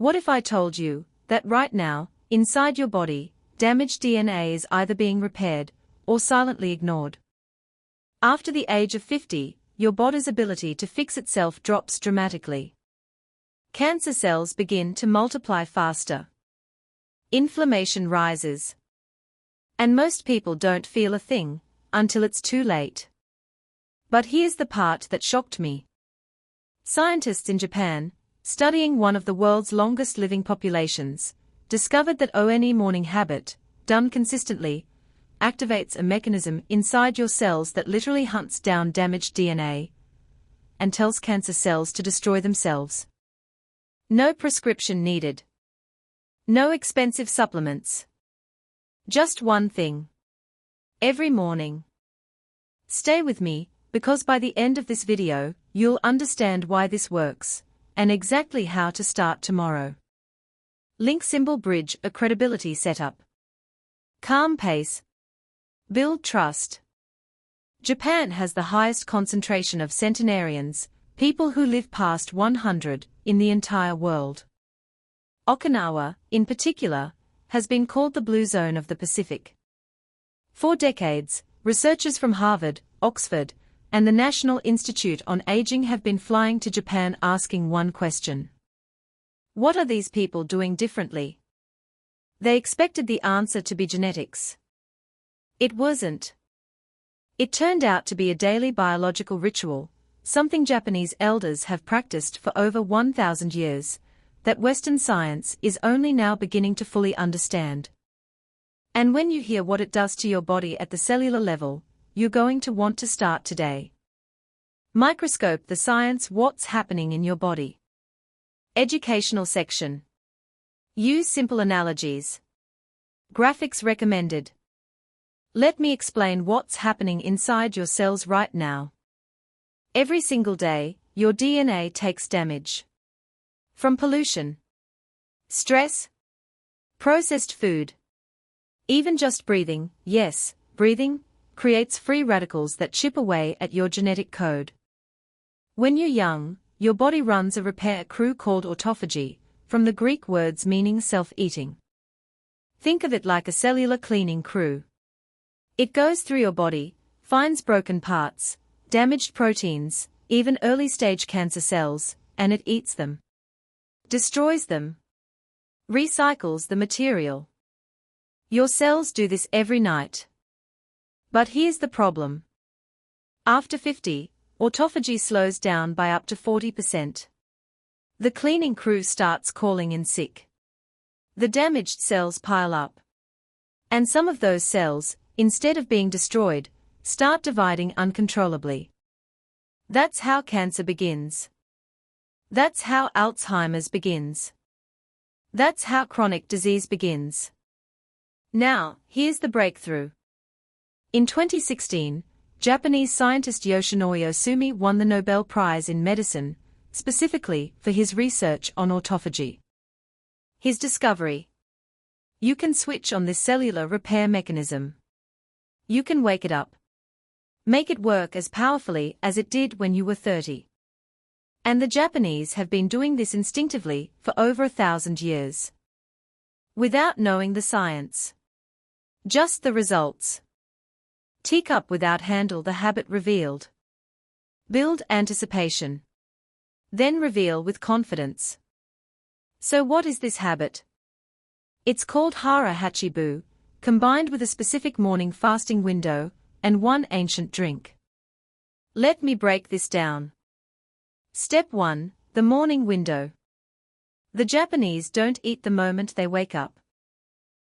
What if I told you that right now, inside your body, damaged DNA is either being repaired or silently ignored? After the age of 50, your body's ability to fix itself drops dramatically. Cancer cells begin to multiply faster. Inflammation rises. And most people don't feel a thing until it's too late. But here's the part that shocked me. Scientists in Japan, studying one of the world's longest living populations, discovered that one morning habit, done consistently, activates a mechanism inside your cells that literally hunts down damaged DNA and tells cancer cells to destroy themselves. No prescription needed. No expensive supplements. Just one thing. Every morning. Stay with me, because by the end of this video, you'll understand why this works, and exactly how to start tomorrow. Link symbol bridge a credibility setup. Calm pace. Build trust. Japan has the highest concentration of centenarians, people who live past 100, in the entire world. Okinawa, in particular, has been called the blue zone of the Pacific. For decades, researchers from Harvard, Oxford, and the National Institute on Aging have been flying to Japan asking one question. What are these people doing differently? They expected the answer to be genetics. It wasn't. It turned out to be a daily biological ritual, something Japanese elders have practiced for over 1,000 years, that Western science is only now beginning to fully understand. And when you hear what it does to your body at the cellular level, you're going to want to start today. Microscope the science. What's happening in your body? Educational section. Use simple analogies. Graphics recommended. Let me explain what's happening inside your cells right now. Every single day, your DNA takes damage. From pollution, stress, processed food, even just breathing, yes, breathing, creates free radicals that chip away at your genetic code. When you're young, your body runs a repair crew called autophagy, from the Greek words meaning self-eating. Think of it like a cellular cleaning crew. It goes through your body, finds broken parts, damaged proteins, even early-stage cancer cells, and it eats them. Destroys them. Recycles the material. Your cells do this every night. But here's the problem. After 50, autophagy slows down by up to 40%. The cleaning crew starts calling in sick. The damaged cells pile up. And some of those cells, instead of being destroyed, start dividing uncontrollably. That's how cancer begins. That's how Alzheimer's begins. That's how chronic disease begins. Now, here's the breakthrough. In 2016, Japanese scientist Yoshinori Ohsumi won the Nobel Prize in Medicine, specifically for his research on autophagy. His discovery. You can switch on this cellular repair mechanism. You can wake it up. Make it work as powerfully as it did when you were 30. And the Japanese have been doing this instinctively for over 1,000 years. Without knowing the science. Just the results. Teacup without handle. The habit revealed. Build anticipation. Then reveal with confidence. So what is this habit? It's called Hara Hachibu, combined with a specific morning fasting window and one ancient drink. Let me break this down. Step 1, the morning window. The Japanese don't eat the moment they wake up.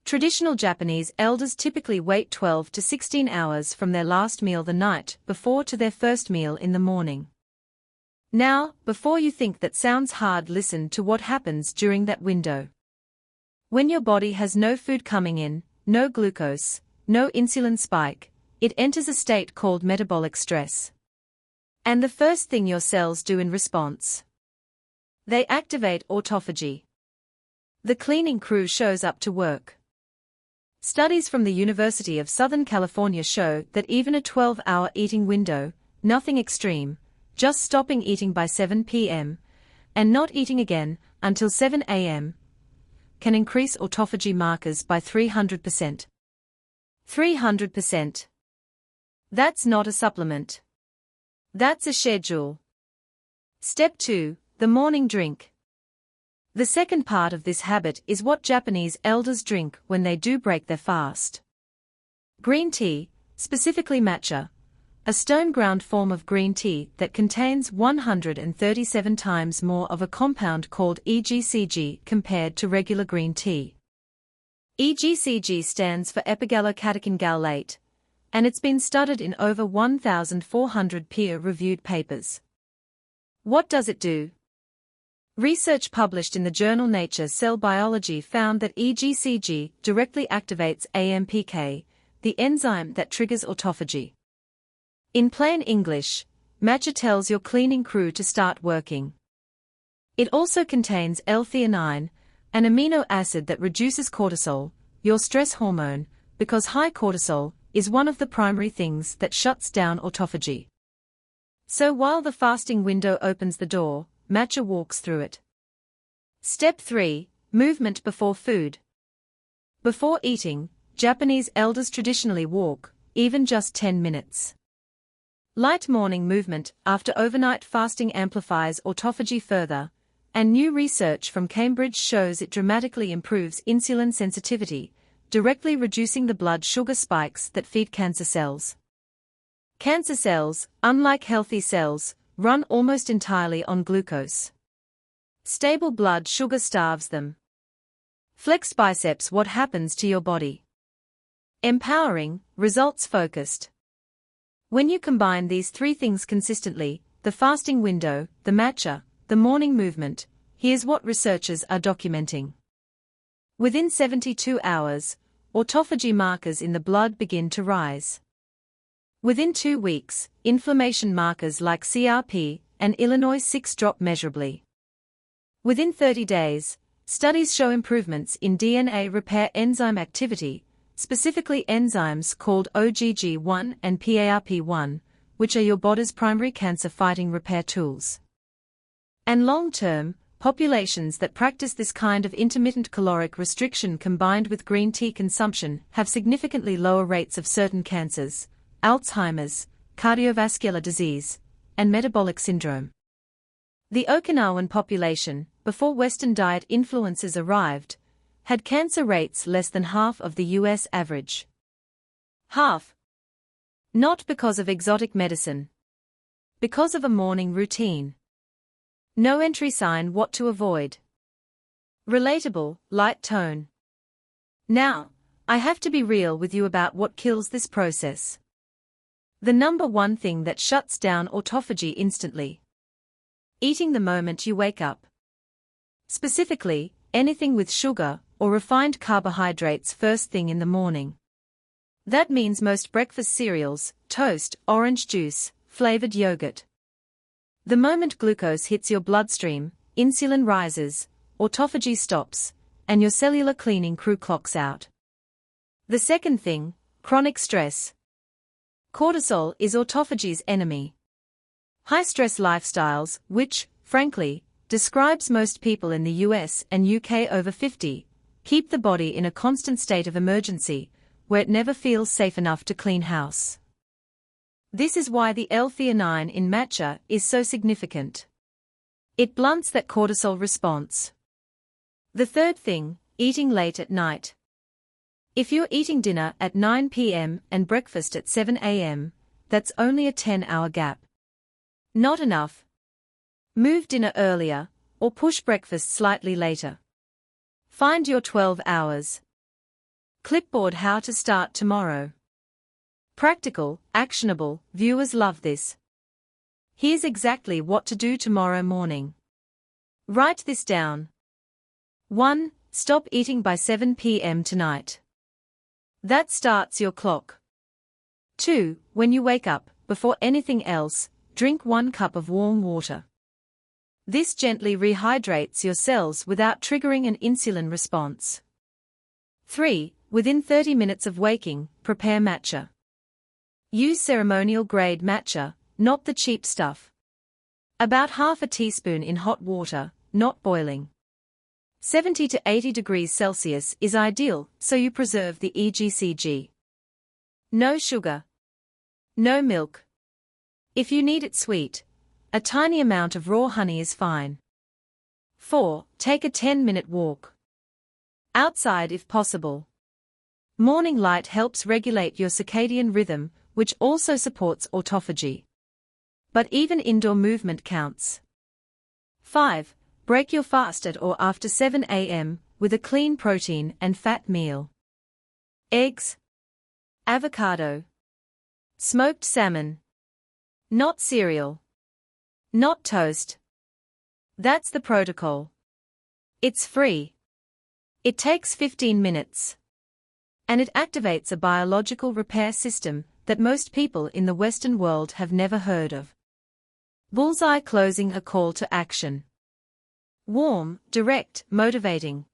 Traditional Japanese elders typically wait 12 to 16 hours from their last meal the night before to their first meal in the morning. Now, before you think that sounds hard, listen to what happens during that window. When your body has no food coming in, no glucose, no insulin spike, it enters a state called metabolic stress. And the first thing your cells do in response? They activate autophagy. The cleaning crew shows up to work. Studies from the University of Southern California show that even a 12-hour eating window, nothing extreme, just stopping eating by 7 p.m., and not eating again until 7 a.m. can increase autophagy markers by 300%. 300%. That's not a supplement. That's a schedule. Step 2. The morning drink. The second part of this habit is what Japanese elders drink when they do break their fast. Green tea, specifically matcha, a stone-ground form of green tea that contains 137 times more of a compound called EGCG compared to regular green tea. EGCG stands for epigallocatechin gallate, and it's been studied in over 1,400 peer-reviewed papers. What does it do? Research published in the journal Nature Cell Biology found that EGCG directly activates AMPK, the enzyme that triggers autophagy. In plain English, matcha tells your cleaning crew to start working. It also contains L-theanine, an amino acid that reduces cortisol, your stress hormone, because high cortisol is one of the primary things that shuts down autophagy. So while the fasting window opens the door, matcha walks through it. Step 3. Movement before food. Before eating, Japanese elders traditionally walk, even just 10 minutes. Light morning movement after overnight fasting amplifies autophagy further, and new research from Cambridge shows it dramatically improves insulin sensitivity, directly reducing the blood sugar spikes that feed cancer cells. Cancer cells, unlike healthy cells, run almost entirely on glucose. Stable blood sugar starves them. Flex biceps. What happens to your body? Empowering, results-focused. When you combine these three things consistently, the fasting window, the matcha, the morning movement, here's what researchers are documenting. Within 72 hours, autophagy markers in the blood begin to rise. Within 2 weeks, inflammation markers like CRP and Illinois-6 drop measurably. Within 30 days, studies show improvements in DNA repair enzyme activity, specifically enzymes called OGG1 and PARP1, which are your body's primary cancer-fighting repair tools. And long-term, populations that practice this kind of intermittent caloric restriction combined with green tea consumption have significantly lower rates of certain cancers, Alzheimer's, cardiovascular disease, and metabolic syndrome. The Okinawan population, before Western diet influences arrived, had cancer rates less than half of the US average. Half. Not because of exotic medicine. Because of a morning routine. No entry sign. What to avoid. Relatable, light tone. Now, I have to be real with you about what kills this process. The number one thing that shuts down autophagy instantly. Eating the moment you wake up. Specifically, anything with sugar or refined carbohydrates first thing in the morning. That means most breakfast cereals, toast, orange juice, flavored yogurt. The moment glucose hits your bloodstream, insulin rises, autophagy stops, and your cellular cleaning crew clocks out. The second thing, chronic stress. Cortisol is autophagy's enemy. High-stress lifestyles, which, frankly, describes most people in the US and UK over 50, keep the body in a constant state of emergency, where it never feels safe enough to clean house. This is why the L-theanine in matcha is so significant. It blunts that cortisol response. The third thing, eating late at night. If you're eating dinner at 9 p.m. and breakfast at 7 a.m., that's only a 10-hour gap. Not enough. Move dinner earlier, or push breakfast slightly later. Find your 12 hours. Clipboard. How to start tomorrow. Practical, actionable, viewers love this. Here's exactly what to do tomorrow morning. Write this down. 1. Stop eating by 7 p.m. tonight. That starts your clock. 2. When you wake up, before anything else, drink 1 cup of warm water. This gently rehydrates your cells without triggering an insulin response. 3. Within 30 minutes of waking, prepare matcha. Use ceremonial-grade matcha, not the cheap stuff. About half a teaspoon in hot water, not boiling. 70 to 80 degrees Celsius is ideal, so you preserve the EGCG. No sugar. No milk. If you need it sweet, a tiny amount of raw honey is fine. 4. Take a 10-minute walk. Outside if possible. Morning light helps regulate your circadian rhythm, which also supports autophagy. But even indoor movement counts. 5. Break your fast at or after 7 a.m. with a clean protein and fat meal. Eggs. Avocado. Smoked salmon. Not cereal. Not toast. That's the protocol. It's free. It takes 15 minutes. And it activates a biological repair system that most people in the Western world have never heard of. Bullseye closing a call to action. Warm, direct, motivating.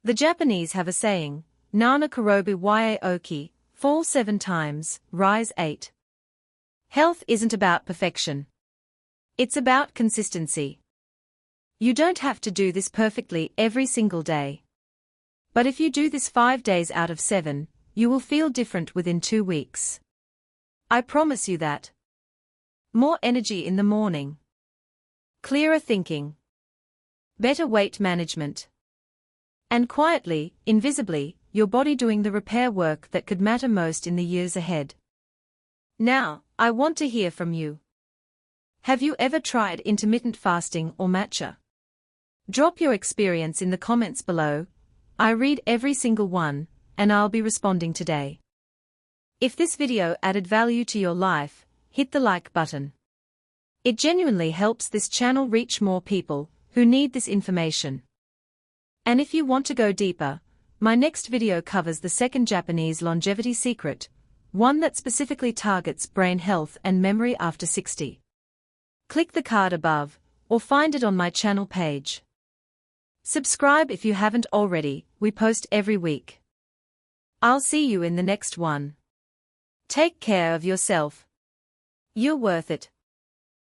The Japanese have a saying, Nana karobu yae oki, fall 7 times, rise 8. Health isn't about perfection. It's about consistency. You don't have to do this perfectly every single day. But if you do this 5 days out of 7, you will feel different within 2 weeks. I promise you that. More energy in the morning. Clearer thinking. Better weight management. And quietly, invisibly, your body doing the repair work that could matter most in the years ahead. Now, I want to hear from you. Have you ever tried intermittent fasting or matcha? Drop your experience in the comments below. I read every single one, and I'll be responding today. If this video added value to your life, hit the like button. It genuinely helps this channel reach more people who need this information. And if you want to go deeper, my next video covers the second Japanese longevity secret, one that specifically targets brain health and memory after 60. Click the card above, or find it on my channel page. Subscribe if you haven't already, we post every week. I'll see you in the next one. Take care of yourself. You're worth it.